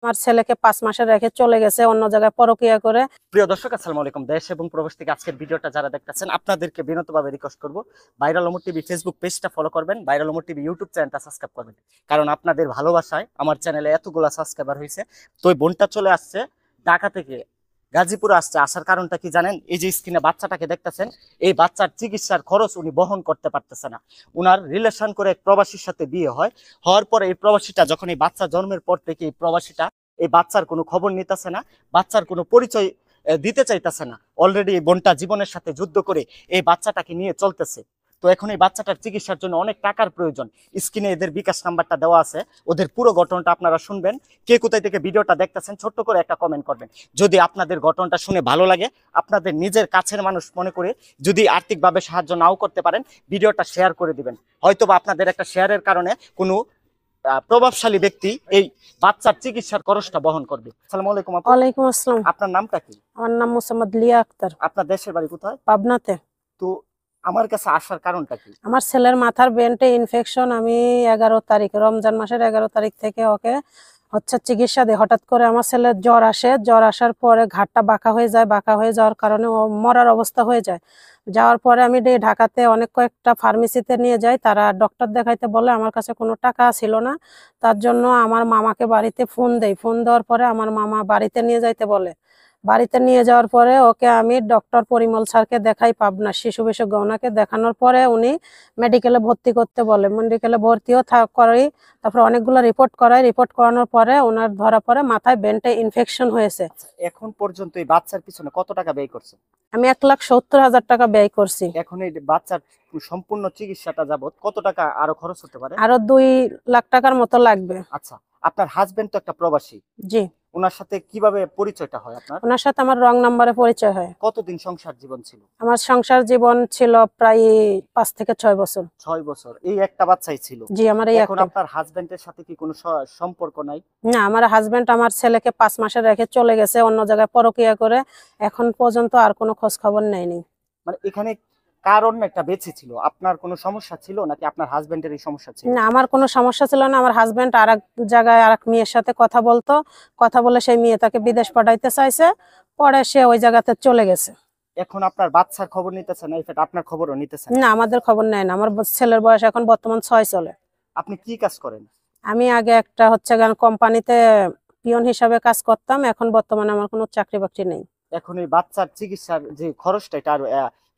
আমার ছেলেকে 5 মাসে রেখে চলে গেছে অন্য জায়গায় পরকিয়া করে। প্রিয় দর্শক, আসসালামু আলাইকুম। দেশ এবং প্রবাস থেকে আজকের ভিডিওটা যারা দেখতেছেন আপনাদেরকে বিনীতভাবে রিকোয়েস্ট করব, ভাইরাল ওমর টিভি ফেসবুক পেজটা ফলো করবেন, ভাইরাল ওমর টিভি ইউটিউব চ্যানেলটা সাবস্ক্রাইব করবেন। কারণ আপনাদের ভালোবাসায় আমার চ্যানেলে এতগুলা সাবস্ক্রাইবার হয়েছে। তো ওই বোনটা চলে আসছে ঢাকা থেকে গাজীপুরে আসছে। আসার কারণটা কি জানেন? এই যে স্ক্রিনে বাচ্চাটাকে দেখতেছেন, এই বাচ্চার চিকিৎসার খরচ উনি বহন করতে পারতেছে না। উনার রিলেশন করে এক প্রবাসীর সাথে বিয়ে হওয়ার পরে এই প্রবাসীটা যখন এই বাচ্চা জন্মের পর থেকে এই প্রবাসীটা এই বাচ্চার কোনো খবর নিতেছে না, বাচ্চার কোনো পরিচয় দিতে চাইতেছে না। অলরেডি এই বোনটা জীবনের সাথে যুদ্ধ করে এই বাচ্চাটাকে নিয়ে চলতেছে। তো এখন এই বাচ্চাটার চিকিৎসার জন্য অনেক টাকার প্রয়োজন। স্ক্রিনে এদের বিকাশ নাম্বারটা দেওয়া আছে, ওদের পুরো ঘটনাটা আপনারা শুনবেন। কে কোথায় থেকে ভিডিওটা দেখতেছেন ছোট্ট করে একটা কমেন্ট করবেন। যদি আপনাদের ঘটনাটা শুনে ভালো লাগে, আপনাদের নিজের কাছের মানুষ মনে করে যদি আর্থিকভাবে সাহায্য নাও করতে পারেন, ভিডিওটা শেয়ার করে দিবেন। হয়তোবা আপনাদের একটা শেয়ারের কারণে কোনো প্রভাবশালী ব্যক্তি এই বাচ্চার চিকিৎসার খরচটা বহন করবে। আসসালামু আলাইকুম আপু। ওয়ালাইকুম আসসালাম। আপনার নামটা কি? আমার নাম মোসাম্মদ লিয়া আক্তার। আপনার দেশের বাড়ি কোথায়? পাবনাতে। তো আমার কাছে আসার কারণটা কি? আমার ছেলের মাথার বেন্টে ইনফেকশন। আমি 11 তারিখ, রমজান মাসের 11 তারিখ থেকে ওকে চিকিৎসা দিই। হঠাৎ করে আমার ছেলের জ্বর আসে। জ্বর আসার পরে ঘাটটা বাঁকা হয়ে যায়। বাঁকা হয়ে যাওয়ার কারণে ও মরার অবস্থা হয়ে যায়। যাওয়ার পরে আমি ঢাকাতে অনেক কয়েকটা ফার্মেসিতে নিয়ে যাই। তারা ডক্টর দেখাইতে বলে, আমার কাছে কোনো টাকা ছিল না। তার জন্য আমার মামাকে বাড়িতে ফোন দেই। ফোন দেওয়ার পরে আমার মামা বাড়িতে নিয়ে যাইতে বলে। বাড়িতে নিয়ে যাওয়ার পরে ওকে আমি ডক্টর পরিমল স্যারকে দেখাই, পাবনা শিশু বিশেষজ্ঞ। ওনাকে দেখানোর পরে উনি মেডিকেলে ভর্তি করতে বলে। মেডিকেলে ভর্তিও করি। তারপরে অনেকগুলো রিপোর্ট করাই। রিপোর্ট করানোর পরে ওনার ধরা পড়ে মাথায় বেন্টে ইনফেকশন হয়েছে। এখন পর্যন্ত এই বাচ্চার পিছনে কত টাকা ব্যয় করছে? আমি 1,70,000 টাকা ব্যয় করছি। এখন এই বাচ্চার সম্পূর্ণ চিকিৎসাটা যাবত কত টাকা আরো খরচ হতে পারে? আরো 2 লাখ টাকার মতো লাগবে। আচ্ছা, আপনার হাজবেন্ড তো একটা প্রবাসী। জি। ওনার সাথে কিভাবে পরিচয়টা হয় আপনার? ওনার সাথে আমার রং নাম্বারে পরিচয় হয়। কতদিন সংসার জীবন ছিল? আমার সংসার জীবন ছিল প্রায় 5 থেকে 6 বছর। 6 বছর। এই একটা বাচ্চাই ছিল? জি, আমার এই এখন একটা। আপনার হাজবেন্ডের সাথে কি কোনো সম্পর্ক নাই? না, আমার হাজবেন্ড আমার ছেলেকে 5 মাসে রেখে চলে গেছে অন্য জায়গায় পরকিয়া করে। এখন পর্যন্ত আর কোনো খোঁজ খবর নেয়নি। মানে এখানে কারণ একটা বেঁচে ছিল, আপনার কোনো সমস্যা ছিল নাকি আপনার হাজবেন্ডের এই সমস্যা ছিল? না, আমার কোনো সমস্যা ছিল না। আমার হাজবেন্ড আরেক জায়গায় আরেক মেয়ের সাথে কথা বলতো। কথা বলে সেই মেয়ে তাকে বিদেশ পাঠাইতে চাইছে। পরে সে ওই জায়গাতে চলে গেছে। এখন আপনার বাচ্চার খবর নিতেছে না, ইনফ্যাক্ট আপনার খবরও নিতেছে না? না, আমাদের খবর নেয় না। আমার ছেলের বয়স এখন বর্তমান 6 চলে। আপনি কি কাজ করেন? আমি আগে একটা কোম্পানিতে পিয়ন হিসাবে কাজ করতাম। এখন বর্তমানে আমার কোনো চাকরি বাকরি নেই। এখন এই বাচ্চার চিকিৎসার যে খরচটা এটা আর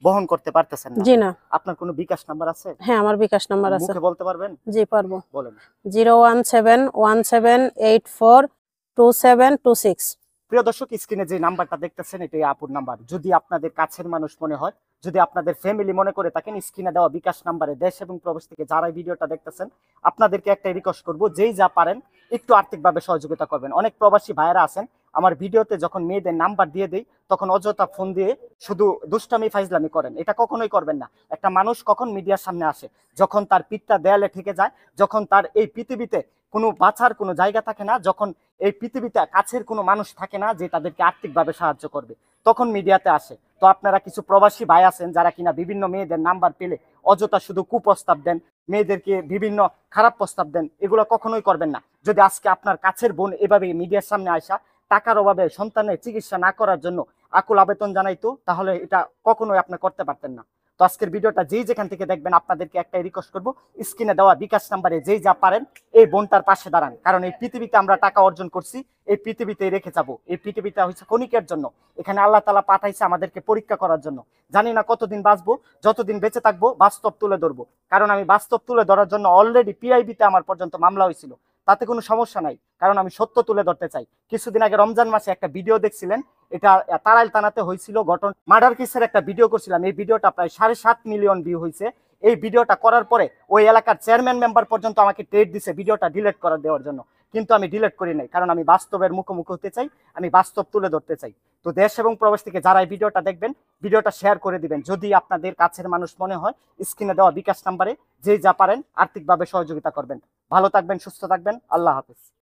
বহন করতে পারতেছেন না? জি না। আপনার কোনো বিকাশ নাম্বার আছে? হ্যাঁ, আমার বিকাশ নাম্বার আছে। মুখে বলতে পারবেন? জি, পারবো। বলেন। 01717842726। প্রিয় দর্শক, স্ক্রিনে যে নাম্বারটা দেখতেছেন এটাই আপুর নাম্বার। যদি আপনাদের কাছের মানুষ মনে হয়, যদি আপনাদের ফ্যামিলি মনে করে থাকেন, স্ক্রিনে দেওয়া বিকাশ নাম্বারে দেশ এবং প্রবাস থেকে যারা ভিডিওটা দেখতেছেন আপনাদেরকে একটাই রিকোয়েস্ট করব, যেই যা পারেন একটু আর্থিকভাবে সহযোগিতা করবেন। অনেক প্রবাসী ভাইরা আছেন, আমার ভিডিওতে যখন মেয়েদের নাম্বার দিয়ে দেই তখন অযথা ফোন দিয়ে শুধু দুষ্টামি ফাইজলামি করেন। এটা কখনোই করবেন না। একটা মানুষ কখন মিডিয়ার সামনে আসে? যখন তার পিঠটা দেয়ালে ঠেকে যায়, যখন তার এই পৃথিবীতে কোনো বাঁচার কোনো জায়গা থাকে না, যখন এই পৃথিবীতে কাছের কোনো মানুষ থাকে না যে তাদেরকে আর্থিকভাবে সাহায্য করবে, তখন মিডিয়াতে আসে। তো আপনারা কিছু প্রবাসী ভাই আছেন যারা কিনা বিভিন্ন মেয়েদের নাম্বার পেলে অযথা শুধু কুপ্রস্তাব দেন, মেয়েদেরকে বিভিন্ন খারাপ প্রস্তাব দেন, এগুলো কখনোই করবেন না। যদি আজকে আপনার কাছের বোন এভাবে মিডিয়ার সামনে আসা টাকার অভাবে সন্তানের চিকিৎসা না করার জন্য আকুল আবেদন জানাইতো, তাহলে এটা কখনোই আপনি করতে পারতেন না। তো আজকের ভিডিওটা যেই যেখান থেকে দেখবেন আপনাদেরকে একটাই রিকোয়েস্ট করবো, স্ক্রিনে দেওয়া বিকাশ নাম্বারে যেই যা পারেন এই বোনটার পাশে দাঁড়ান। কারণ এই পৃথিবীতে আমরা টাকা অর্জন করছি, এই পৃথিবীতেই রেখে যাব। এই পৃথিবীটা হচ্ছে ক্ষণিকের জন্য। এখানে আল্লাহ তাআলা পাঠাইছে আমাদেরকে পরীক্ষা করার জন্য। জানি না কতদিন বাঁচবো, যতদিন বেঁচে থাকবো বাস্তব তুলে ধরবো। কারণ আমি বাস্তব তুলে ধরার জন্য অলরেডি পিআইবিতে আমার পর্যন্ত মামলা হয়েছিল, তাতে কোনো সমস্যা নাই, কারণ আমি সত্য তুলে ধরতে চাই। কিছুদিন আগে রমজান মাসে একটা ভিডিও দেখছিলেন, এটা তারাইল থানাতে হয়েছিল ঘটনা, মার্ডার কেসের একটা ভিডিও করছিলাম। এই ভিডিওটা প্রায় 7.5 মিলিয়ন ভিউ হয়েছে। এই ভিডিওটা করার পরে ওই এলাকার চেয়ারম্যান মেম্বার পর্যন্ত আমাকে ডেট দিছে ভিডিওটা ডিলিট করে দেওয়ার জন্য, কিন্তু আমি ডিলিট করি নাই। কারণ আমি বাস্তবের মুখোমুখি হতে চাই, আমি বাস্তব তুলে ধরতে চাই। তো দেশ এবং প্রবাস থেকে যারা এই ভিডিওটা দেখবেন, ভিডিওটা শেয়ার করে দিবেন। যদি আপনাদের কাছের মানুষ মনে হয়, স্ক্রিনে দেওয়া বিকাশ নাম্বারে যেই যা পারেন আর্থিকভাবে সহযোগিতা করবেন। ভালো থাকবেন, সুস্থ থাকবেন। আল্লাহ হাফেজ।